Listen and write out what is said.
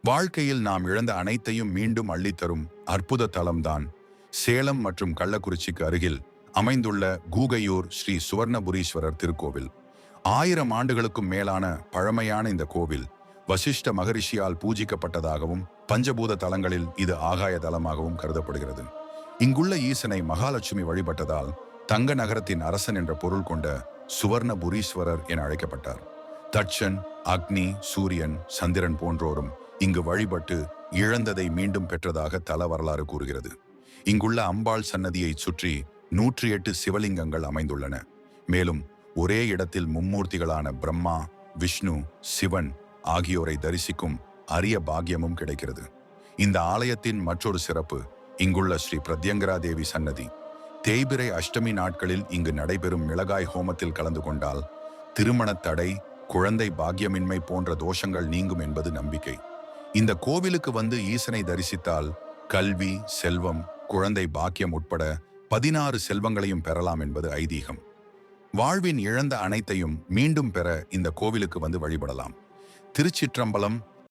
வாழ்க்கையில் நாம் இழந்த அனைத்தையும் மீண்டும் அள்ளித்தரும் அற்புத தலம்தான் சேலம் மற்றும் கள்ளக்குறிச்சிக்கு அருகில் அமைந்துள்ள கூகையூர் ஸ்ரீ சுவர்ணபுரீஸ்வரர் திருக்கோவில். 1000 ஆண்டுகளுக்கும் மேலான பழமையான இந்த கோவில் வசிஷ்ட மகரிஷியால் பூஜிக்கப்பட்டதாகவும் பஞ்சபூத தலங்களில் இது ஆகாய தலமாகவும் கருதப்படுகிறது. இங்குள்ள ஈசனை மகாலட்சுமி வழிபட்டதால் தங்க நகரத்தின் அரசன் என்ற பொருள் கொண்ட சுவர்ணபுரீஸ்வரர் என அழைக்கப்பட்டார். தட்சன், அக்னி, சூரியன், சந்திரன் போன்றோரும் இங்கு வழிபட்டு இழந்ததை மீண்டும் பெற்றதாக தல வரலாறு கூறுகிறது. இங்குள்ள அம்பாள் சன்னதியை சுற்றி 108 சிவலிங்கங்கள் அமைந்துள்ளன. மேலும் ஒரே இடத்தில் மும்மூர்த்திகளான பிரம்மா, விஷ்ணு, சிவன் ஆகியோரை தரிசிக்கும் அரிய பாக்கியமும் கிடைக்கிறது. இந்த ஆலயத்தின் மற்றொரு சிறப்பு இங்குள்ள ஸ்ரீ பிரத்யங்கரா தேவி சன்னதி. தேய்பிறை அஷ்டமி நாட்களில் இங்கு நடைபெறும் மிளகாய் ஹோமத்தில் கலந்து கொண்டால் திருமண தடை, குழந்தை பாக்கியமின்மை போன்ற தோஷங்கள் நீங்கும் என்பது நம்பிக்கை. இந்த கோவிலுக்கு வந்து ஈசனை தரிசித்தால் கல்வி, செல்வம், குழந்தை பாக்கியம் உட்பட 16 செல்வங்களையும் பெறலாம் என்பது ஐதீகம். வாழ்வின் இழந்த அனைத்தையும் மீண்டும் பெற இந்த கோவிலுக்கு வந்து வழிபடலாம். திருச்சிற்றம்பலம்.